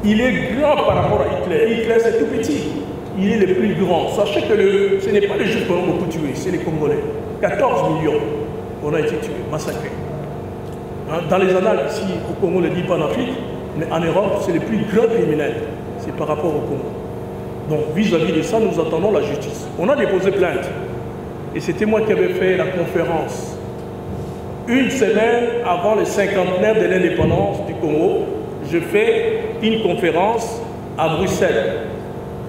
Il est grand par rapport à Hitler. Hitler, c'est tout petit. Il est le plus grand. Sachez que ce n'est pas les Juifs qu'on a beaucoup tués, c'est les Congolais. 14 millions on a été tués, massacrés. Dans les annales ici, au Congo, on ne le dit pas en Afrique, mais en Europe, c'est les plus grands criminels. C'est par rapport au Congo. Donc, vis-à-vis de ça, nous attendons la justice. On a déposé plainte. Et c'était moi qui avais fait la conférence. Une semaine avant le 50e de l'indépendance du Congo, je fais une conférence à Bruxelles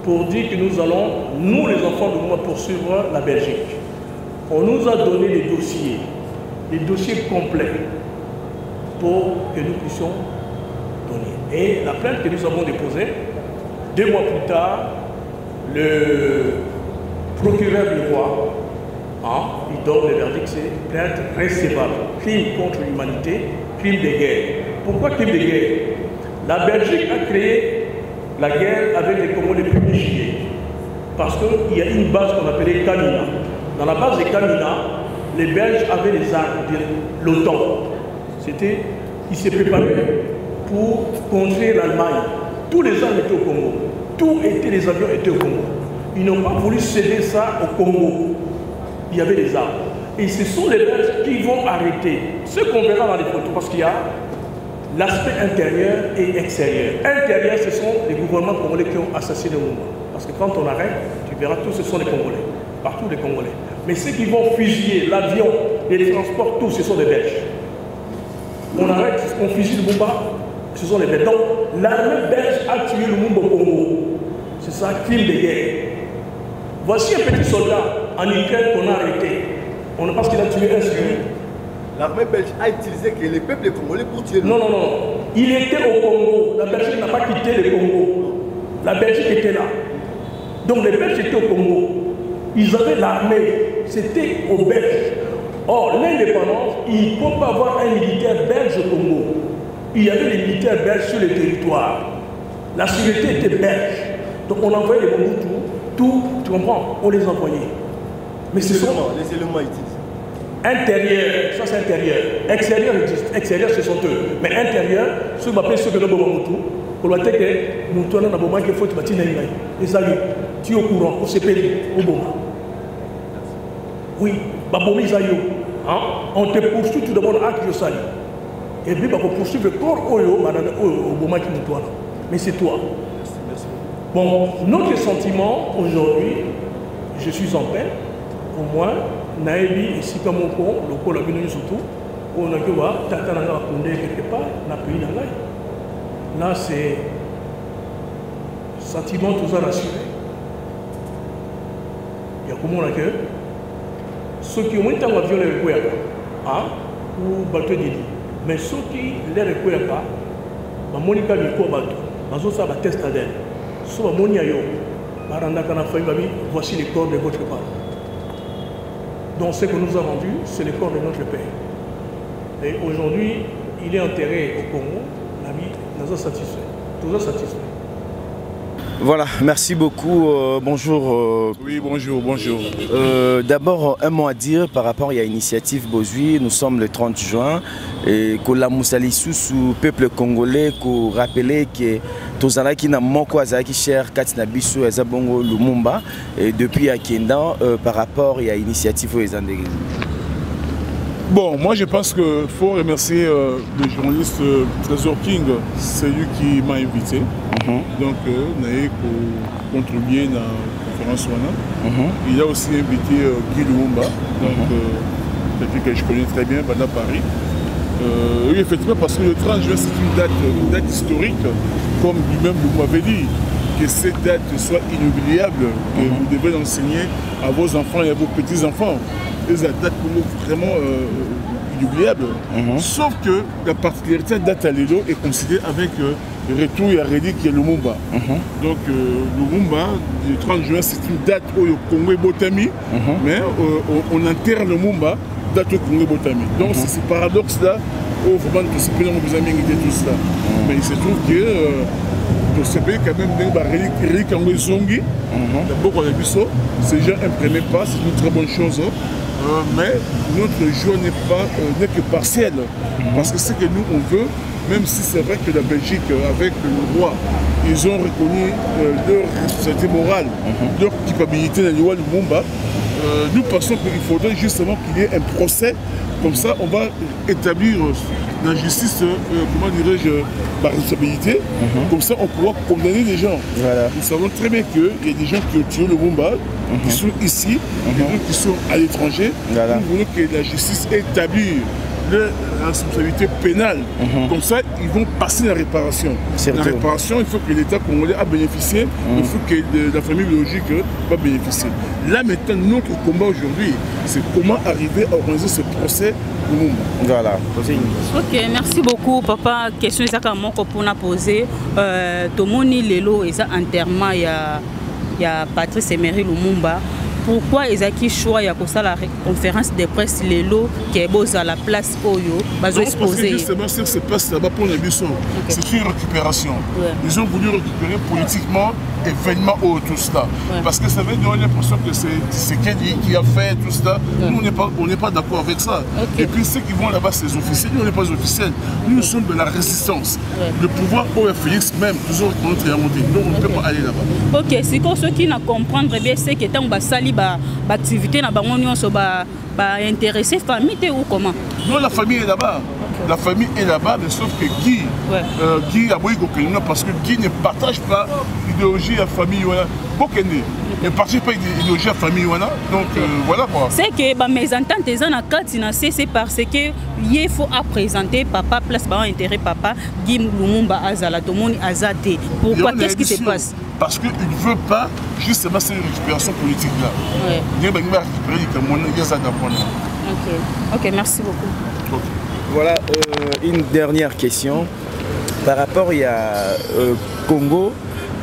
pour dire que nous allons, nous les enfants de Mouma, poursuivre la Belgique. On nous a donné des dossiers complets pour que nous puissions donner. Et la plainte que nous avons déposée, 2 mois plus tard, le procureur du roi, il donne le verdict, c'est plainte recevable. Crime contre l'humanité, crime de guerre. Pourquoi crime de guerre? La Belgique a créé la guerre avec les Congolais le 1er juillet. Parce qu'il y a une base qu'on appelait Kamina. Dans la base de Kamina, les Belges avaient les armes de l'OTAN. Ils se préparaient pour contrer l'Allemagne. Tous les armes étaient au Congo. Les avions étaient au Congo. Ils n'ont pas voulu céder ça au Congo. Il y avait des armes. Et ce sont les Belges qui vont arrêter. Ce qu'on verra dans les photos, parce qu'il y a l'aspect intérieur et extérieur. Intérieur, ce sont les gouvernements congolais qui ont assassiné Mouma. Parce que quand on arrête, tu verras, tous ce sont les Congolais. Partout les Congolais. Mais ceux qui vont fusiller l'avion, les transports, tous, ce sont des Belges. On arrête, on fusille le Mouma, ce sont les Belges. Donc, l'armée belge a tué le Mouma au Congo. C'est ça, crime de guerre. Voici un petit soldat en Ukraine qu'on a arrêté. On pense qu'il a tué un civil. L'armée belge a utilisé que les peuples congolais pour tuer. Non. Il était au Congo. La Belgique n'a pas quitté le Congo. La Belgique était là. Donc les Belges étaient au Congo. Ils avaient l'armée. C'était aux Belges. Or, l'indépendance, il ne peut pas avoir un militaire belge au Congo. Il y avait des militaires belges sur le territoire. La sécurité était belge. Donc on envoyait les Mobutu, tout, tu comprends, on les envoyait. Mais ce sont les éléments utilisés. Intérieur, ça c'est intérieur. Extérieur existe. Extérieur, ce sont eux. Mais intérieur, ceux qui appellent ceux que nous avons Mobutu, pour le dire que nous tournons dans le moment qu'il faut que tu les amis, tu es au courant, au CPD, au Boma. Oui, Babomi Zayo. On te poursuit tout d'abord à Kiosali. Et puis, on poursuit le corps au Boma qui nous tourne. Mais c'est toi. Bon, notre sentiment aujourd'hui, je suis en paix, au moins, Naebi et Sikamoko, le Kola Binoui surtout, on a vu Tatananga Koundé quelque part, dans le pays d'Angaï. Là, c'est sentiment tout ça rassuré. Il y a comment on a que ceux qui ont été en avion les recueillent pas, ou bateau Didi, mais ceux qui les recueillent pas, Monica Miko Bateau, dans ça, test à d'elle. Voici les corps de votre part. Donc ce que nous a rendu, c'est le corps de notre père. Et aujourd'hui, il est enterré au Congo. L'ami nous a satisfait. Tout a satisfait. Voilà, merci beaucoup. Bonjour. Oui, bonjour, bonjour. D'abord, un mot à dire par rapport à l'initiative Bozui. Nous sommes le 30 juin et que la Moussalissou sous peuple congolais, qu'on rappelait que tous les qui n'ont pas qui cher Katina Bissou et Zabongo Lumumba et depuis à Kenda par rapport à l'initiative aux Andégés. Bon, moi je pense qu'il faut remercier le journaliste Trésor King, c'est lui qui m'a invité. Donc, il a contribué à la conférence. Il a aussi invité Guy Lumumba, quelqu'un que je connais très bien, à Paris. Oui, effectivement, parce que le 30 juin, c'est une date historique, comme lui-même vous m'avez dit, que cette date soit inoubliable, que vous devez l'enseigner à vos enfants et à vos petits-enfants. Et cette date pour nous vraiment inoubliable. Sauf que la particularité de la date à Lélo est considérée avec le retour et Arredi qui est Lumumba. Donc Lumumba, le 30 juin, c'est une date où le Congo est Botami, mais on enterre Lumumba, date au Congo est Botami. Donc c'est ce paradoxe-là où vraiment tout ce pays nous a mérité tout cela. Mais il se trouve que pour ce pays, quand même, relique en Zongi, d'abord on a vu ça, ces gens n'impriment pas, c'est une très bonne chose. Mais notre joie n'est que partielle. Parce que ce que nous on veut, même si c'est vrai que la Belgique, avec le roi, ils ont reconnu leur responsabilité morale, leur culpabilité dans le roi Lumumba, nous pensons qu'il faudrait justement qu'il y ait un procès. Comme ça, on va établir la justice, comment dirais-je, par responsabilité. Comme ça, on pourra condamner les gens. Nous savons très bien qu'il y a des gens qui ont tué Lumumba, qui sont ici, des gens qui sont à l'étranger. Nous voulons que la justice établit la responsabilité pénale. Comme ça, ils vont passer la réparation. La réparation, il faut que l'État congolais a bénéficié, il faut que la famille biologique va bénéficier. Là, maintenant, notre combat aujourd'hui, c'est comment arriver à organiser ce procès au monde. Voilà. Ok, merci beaucoup, papa. Question exactement qu'on a posée. Tomoni Lelo, et ça, enterrement, il y a Patrice Emery Lumumba. Pourquoi ils ont choisi de la conférence de presse Lelo qui est à la place Oyo parce que justement, ce qui se passe là-bas pour les buissons, c'est une récupération. Ils ont voulu récupérer politiquement l'événement Oyo, tout cela. Parce que ça veut donner l'impression que c'est Kenny qui a fait tout cela. Nous, on n'est pas d'accord avec ça. Et puis ceux qui vont là-bas, c'est les officiels. Nous, on n'est pas officiels. Nous sommes de la résistance. Le pouvoir Oyo Félix même, toujours contre la montée. Donc on ne peut pas aller là-bas. Ok, c'est comme ceux qui ne comprennent bien, c'est que tant que sali activité na bango nyonso ba intéressé famille ou comment? Non, la famille est là-bas. La famille est là-bas, mais sauf que Guy a beaucoup de parce que Guy ne partage pas l'idéologie de la famille. Ne partage pas l'idéologie de la famille. Donc voilà quoi. C'est que mes ententes c'est parce que il faut présenter papa place intérêt papa Guy Lumumba Azala Tomoni Azate. Pourquoi? Qu'est-ce qui se passe? Parce qu'il ne veut pas justement cette récupération politique-là. Il va récupérer Ok, merci beaucoup. Voilà, une dernière question. Par rapport à Congo,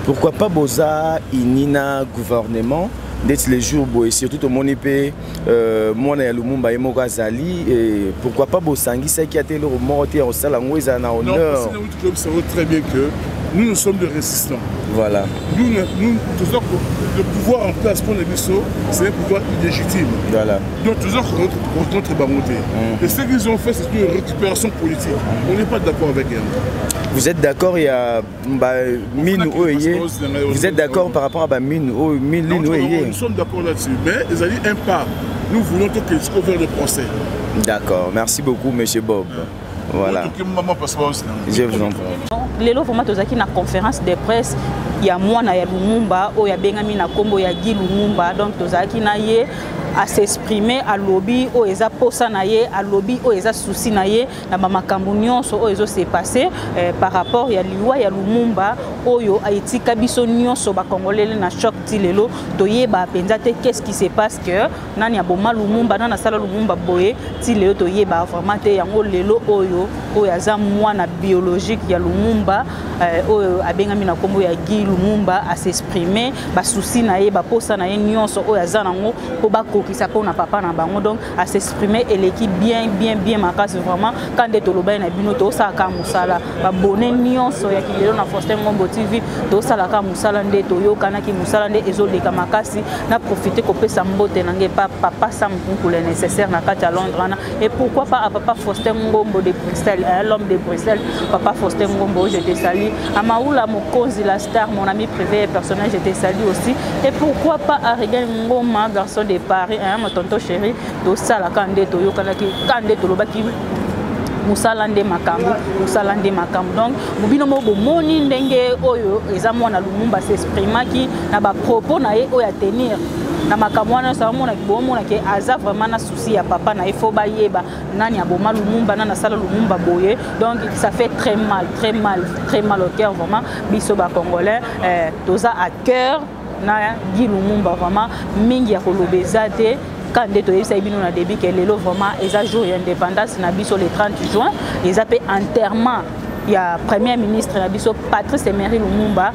pourquoi pas Boza, Inina, gouvernement, d'être les jours, et surtout au Monipe, moi, Lumumba et Mogazali, et pourquoi pas Bosangi, c'est qui a été le mort au Salangoué, en honneur. Nous savons très bien que nous sommes des résistants. Voilà. Nous le pouvoir en place pour les Bissau, c'est un pouvoir illégitime. Voilà. Donc toujours contre Bamonté. Et ce qu'ils ont fait, c'est une récupération politique. On n'est pas d'accord avec eux. Vous êtes d'accord, il y a Mine Oye. Vous êtes d'accord par rapport à Mine Oye. Nous sommes d'accord là-dessus. Mais ils ont dit un pas. Nous voulons qu'ils soient vers le procès. D'accord. Merci beaucoup, M. Bob. Voilà. Je vous en prie. Lelo vraiment tozaki na conférence de presse ya mwana ya Lumumba o ya bengami na kombo ya Guy Lumumba, donc tozaki na ye à s'exprimer à lobby o eza posa na ye à lobby o eza souci na ye na makambo nyonso o ezo s'est passé par rapport ya liwa ya Lumumba oyo aitika biso nyonso ba congolais na choc ti lelo toyeba penza te qu'est-ce qui se passe que nani aboma Lumumba nana sala Lumumba boye ti lelo toyeba vraiment te yango lelo oyo aza mwana biologique ya Lumumba oyo abengami na kombo ya Guy Lumumba à s'exprimer ba souci na ye ba posa na ye nyonso o ya zanango po ba kokisa po na papa na bango donc à s'exprimer et l'équipe bien makasi vraiment quand de toloba na bino to sa ka musala ba bonne nyonso ya kilelo na Faustin Ngombo TV to sala ka musala nde to yo kana ki musala nde ezoleka makasi na profiter ko pesa mbote na nge papa Sam Nkunkule nécessaire na kati à Londres et pourquoi pas à papa Faustin Ngombo de Bruxelles l'homme de Bruxelles papa Faustin Ngombo je te salue Amaoula Mokonzi la star mon ami privé et personnel je te salue aussi et pourquoi pas à Regan Ngoma garçon de Paris mon tonton chéri to sala ka nde to yo kana ki kande to lobaki musalande makambo donc mobino mo bomoni ndenge oyo eza mwana Lumumba s'exprimaki na ba propos na ye oyo tenir na makambo wana sa mona kibomona ke aza vraiment na souci ya papa na ifo ba yeba nani aboma Lumumba na sala Lumumba boye donc ça fait très mal au cœur vraiment biso ba congolais toza à cœur na Guy Lumumba vraiment mingi ya kolobeza te quand de toyé ça bino na début que lelo vraiment eza jour d'indépendance na biso le 30 juin ils appellent enterrement il y a premier ministre na biso Patrice Emery Lumumba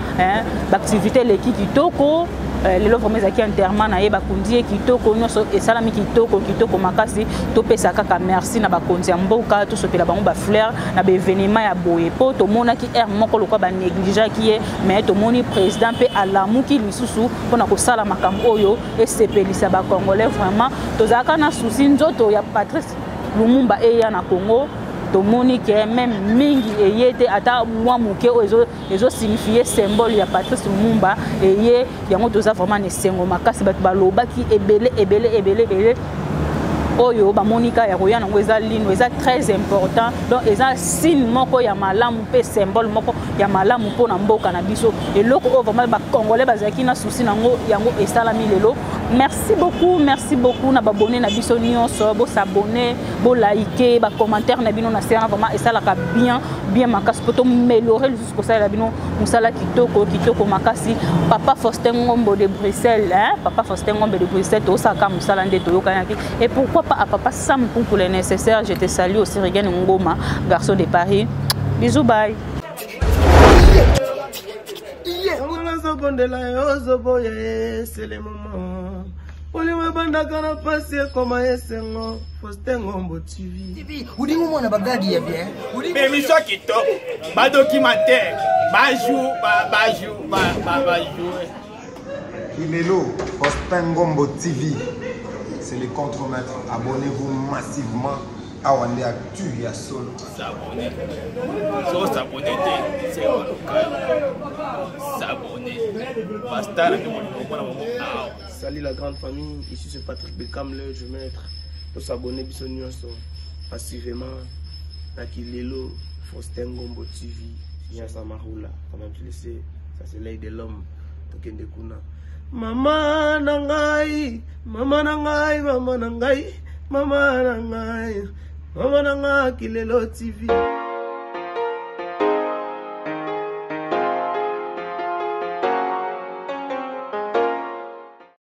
l'activité l'équipe kitoko lelo vraiment ezaki enterrement na ye bakundi kitoko nyonso esalami kitoko makasi to pesa kaka merci na bakonzi ya mboka to sopela bango ba fleur na ba événement ya boye po to monaki air moko lokwa ba négligeant qui est mais to moni président pe alamuki lisusu pona ko sala makambo oyo esepelisa ba congolais vraiment tozaka na souci nzoto ya Patrice Lumumba eya na Congo tomoni que même mingi eyete ata mwa muke ezo signifier symbole ya Patrice Lumumba eye yango toza vraiment ne sengo makasi bato balobaki ebele oyo ba monika ya roya nango eza lino eza très important donc eza signe moko ya malamu pe symbole moko ya malamu pona mboka na biso eloko o vraiment ba congolais bazaki na souci nango yango esalami lelo merci beaucoup na babonné na biso nyonso bo s'abonner bo liker ba commentaire na bino na sera vraiment esalaka bien makasi poto améliorer jusqu'au ça la bino musala kitoko makasi papa Faustin Ngombo de Bruxelles papa Faustin Ngombo de Bruxelles to saka musala nde to yokanaki et pourquoi pas à papa Sam Nkunkule nécessaire je te salue aussi Regan Ngoma garçon de Paris bisous bye c'est le moment. Oliwe bandaka na pasi koma esengo Faustin Ngombo TV. Udi mwana bagadi ya bien. Mais mission kito, ba documentaire, ba Kilelo Faustin Ngombo TV. C'est le contre-maître. Abonnez-vous massivement à Wande Actu ya solo. S'abonner. So s'abonner c'est s'abonner. Basta salut la grande famille, ici c'est Patrick Beckham, le je maître. Pour s'abonner passivement à Kilelo Faustin Ngombo TV. Nia Samarula, comme tu le sais, ça c'est l'œil de l'homme. Tokende kuna. Mama nangai, Kilelo TV.